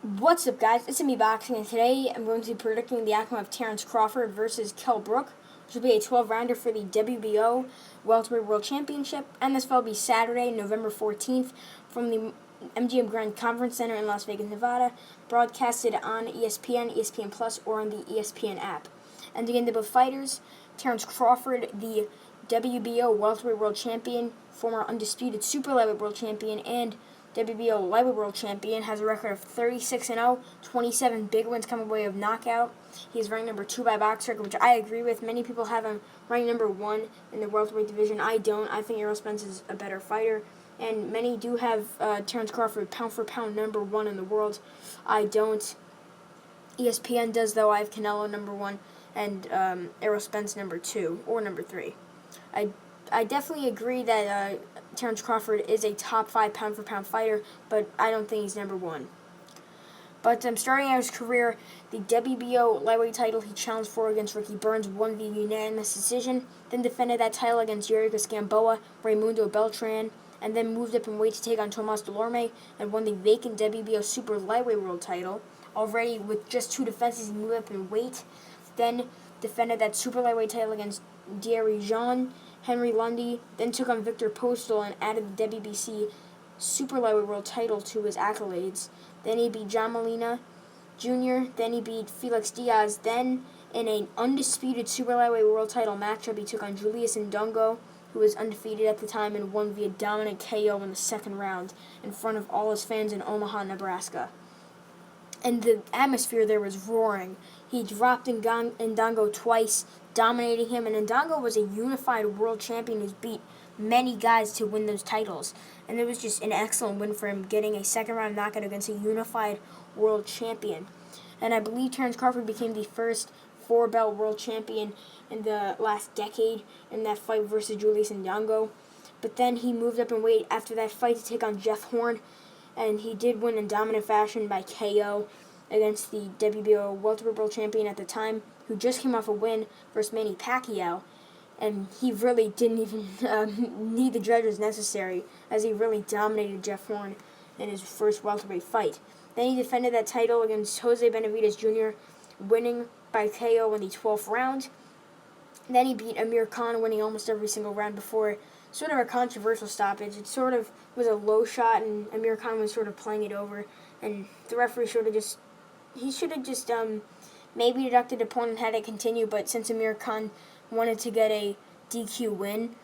What's up, guys? It's me Boxing, and today I'm going to be predicting the outcome of Terence Crawford versus Kell Brook, which will be a 12-rounder for the WBO Welterweight World Championship, and this will be Saturday, November 14th, from the MGM Grand Conference Center in Las Vegas, Nevada, broadcasted on ESPN, ESPN Plus, or on the ESPN app. And to get into both fighters, Terence Crawford, the WBO Welterweight World Champion, former undisputed Super Lightweight World Champion, and WBO Lightweight World Champion, has a record of 36-0, 27 big wins coming away of knockout. He is ranked number 2 by box record, which I agree with. Many people have him ranked number 1 in the welterweight division. I don't. I think Errol Spence is a better fighter, and many do have Terence Crawford pound for pound number 1 in the world. I don't. ESPN does, though. I have Canelo number 1 and Errol Spence number 2 or number 3. I definitely agree that Terence Crawford is a top 5 pound-for-pound fighter, but I don't think he's number 1. But starting out his career, the WBO lightweight title he challenged for against Ricky Burns won via unanimous decision, then defended that title against Yuriorkis Gamboa, Raimundo Beltran, and then moved up in weight to take on Tomas Delorme and won the vacant WBO Super Lightweight World title. Already with just 2 defenses, he moved up in weight, then defended that Super Lightweight title against Thierry Jean, Henry Lundy, then took on Victor Postal and added the WBC Super Lightweight World title to his accolades. Then he beat John Molina Jr., then he beat Felix Diaz, then in an undisputed Super Lightweight World title matchup, he took on Julius Ndongo, who was undefeated at the time, and won via dominant KO in the second round in front of all his fans in Omaha, Nebraska. And the atmosphere there was roaring. He dropped Ndongo twice, dominating him, and Ndongo was a unified world champion who's beat many guys to win those titles. And it was just an excellent win for him, getting a second-round knockout against a unified world champion. And I believe Terence Crawford became the first 4-belt world champion in the last decade in that fight versus Julius Ndongo. But then he moved up in weight after that fight to take on Jeff Horn, and he did win in dominant fashion by KO against the WBO Welterweight World Champion at the time, who just came off a win versus Manny Pacquiao, and he really didn't even need the judges necessary, as he really dominated Jeff Horn in his first welterweight fight. Then he defended that title against Jose Benavidez Jr., winning by KO in the 12th round. Then he beat Amir Khan, winning almost every single round before sort of a controversial stoppage. It sort of was a low shot, and Amir Khan was sort of playing it over, and the referee should have just maybe deducted the point and had it continue, but since Amir Khan wanted to get a DQ win,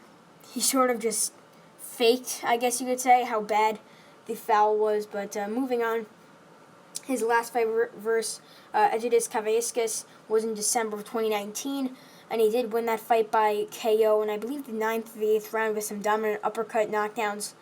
he sort of just faked, I guess you could say, how bad the foul was. But moving on, his last fight versus Egidijus Kavaiskis was in December of 2019, and he did win that fight by KO, and I believe the 9th or the 8th round with some dominant uppercut knockdowns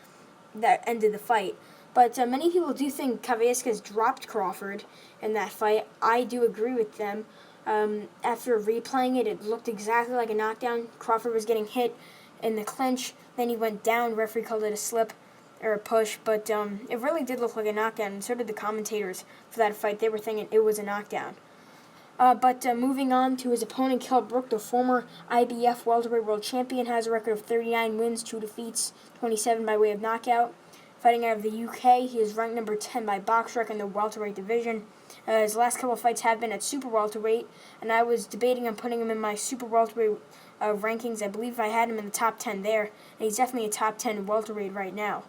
that ended the fight. But many people do think Kavaiskis dropped Crawford in that fight. I do agree with them. After replaying it, it looked exactly like a knockdown. Crawford was getting hit in the clinch, then he went down. Referee called it a slip or a push, but it really did look like a knockdown, and so did the commentators for that fight. They were thinking it was a knockdown. But moving on to his opponent, Kell Brook, the former IBF Welterweight World Champion, has a record of 39 wins, 2 defeats, 27 by way of knockout. Fighting out of the UK, he is ranked number 10 by box record in the welterweight division. His last couple of fights have been at super welterweight, and I was debating on putting him in my super welterweight rankings. I believe I had him in the top 10 there, and he's definitely a top 10 welterweight right now.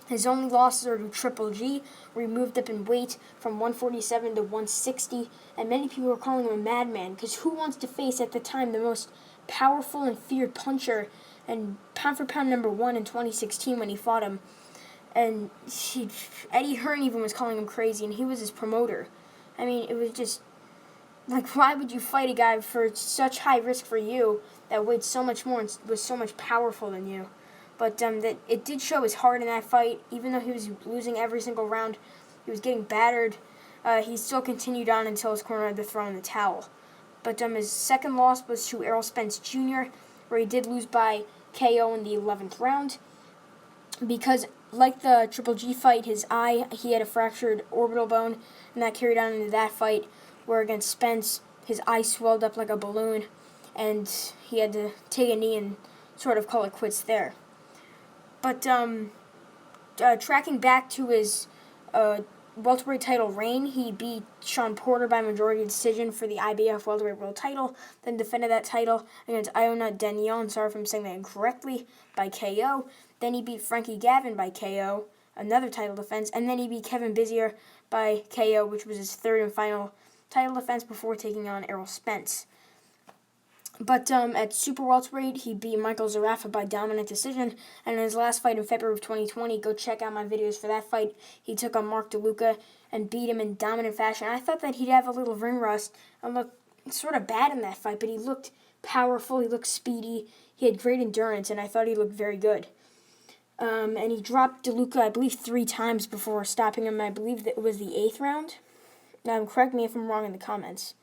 His only losses are to Triple G, where he moved up in weight from 147 to 160, and many people were calling him a madman, because who wants to face at the time the most powerful and feared puncher and pound-for-pound number 1 in 2016 when he fought him? And Eddie Hearn even was calling him crazy, and he was his promoter. I mean, it was just, like, why would you fight a guy for such high risk for you that weighed so much more and was so much powerful than you? But that it did show his heart in that fight. Even though he was losing every single round, he was getting battered, he still continued on until his corner had to throw in the towel. But his second loss was to Errol Spence Jr., where he did lose by KO in the 11th round, because like the Triple G fight, he had a fractured orbital bone, and that carried on into that fight, where against Spence, his eye swelled up like a balloon, and he had to take a knee and sort of call it quits there. But tracking back to his welterweight title reign. He beat Sean Porter by majority decision for the IBF welterweight world title, then defended that title against Iona Daniel, sorry if I'm saying that incorrectly, by KO. Then he beat Frankie Gavin by KO, another title defense, and then he beat Kevin Bizier by KO, which was his third and final title defense before taking on Errol Spence. But at super welterweight, he beat Michael Zarafa by dominant decision. And in his last fight in February of 2020, go check out my videos for that fight. He took on Mark DeLuca and beat him in dominant fashion. I thought that he'd have a little ring rust and look sort of bad in that fight, but he looked powerful, he looked speedy, he had great endurance, and I thought he looked very good. And he dropped DeLuca, I believe, 3 times before stopping him. I believe that it was the 8th round. Correct me if I'm wrong in the comments.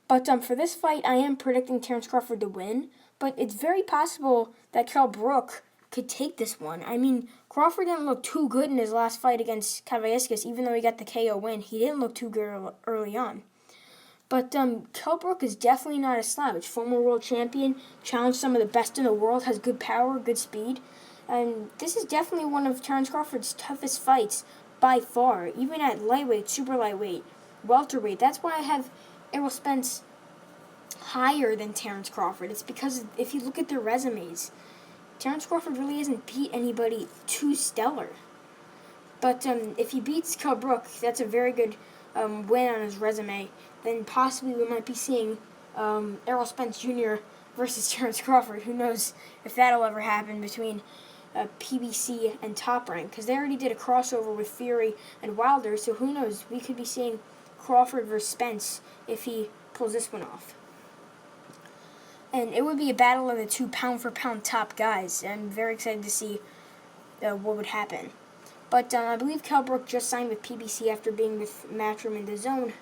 But for this fight, I am predicting Terence Crawford to win. But it's very possible that Kell Brook could take this one. I mean, Crawford didn't look too good in his last fight against Kavaiskis, even though he got the KO win. He didn't look too good early on. But Kell Brook is definitely not a slouch. Former world champion, challenged some of the best in the world, has good power, good speed. And this is definitely one of Terence Crawford's toughest fights by far, even at lightweight, super lightweight, welterweight. That's why I have Errol Spence higher than Terence Crawford. It's because if you look at their resumes, Terence Crawford really hasn't beat anybody too stellar. But if he beats Kell Brook, that's a very good win on his resume. Then possibly we might be seeing Errol Spence Jr. versus Terence Crawford. Who knows if that'll ever happen between PBC and Top Rank, because they already did a crossover with Fury and Wilder, so who knows, we could be seeing Crawford versus Spence if he pulls this one off. And it would be a battle of the 2 pound-for-pound top guys. I'm very excited to see what would happen. But I believe Kell Brook just signed with PBC after being with Matchroom and DAZN,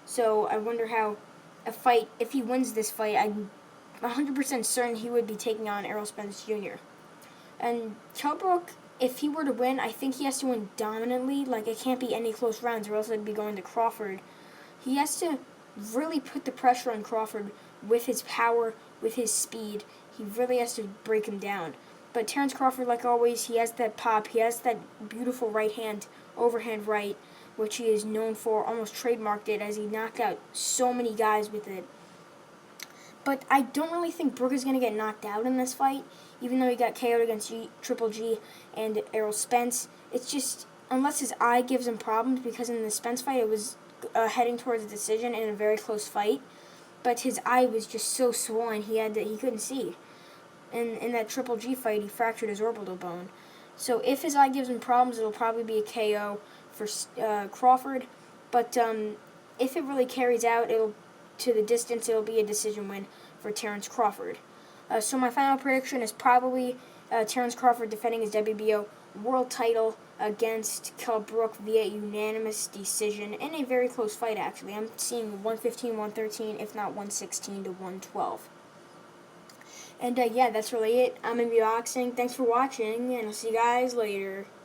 so I wonder how a fight, if he wins this fight, I'm 100% certain he would be taking on Errol Spence Jr. And Kell Brook, if he were to win, I think he has to win dominantly. Like, it can't be any close rounds or else it'd be going to Crawford. He has to really put the pressure on Crawford with his power, with his speed. He really has to break him down. But Terence Crawford, like always, he has that pop. He has that beautiful right hand, overhand right, which he is known for, almost trademarked it, as he knocked out so many guys with it. But I don't really think Brook is going to get knocked out in this fight, even though he got KO'd against Triple G and Errol Spence. It's just, unless his eye gives him problems, because in the Spence fight it was heading towards a decision in a very close fight, but his eye was just so swollen he couldn't see. And in that Triple G fight, he fractured his orbital bone. So if his eye gives him problems, it'll probably be a KO for Crawford. But if it really carries out, to the distance, it'll be a decision win for Terence Crawford. So my final prediction is probably Terence Crawford defending his WBO world title against Kell Brook via unanimous decision in a very close fight, actually. I'm seeing 115-113, if not 116-112. And yeah, that's really it. I'm MB Boxing. Thanks for watching, and I'll see you guys later.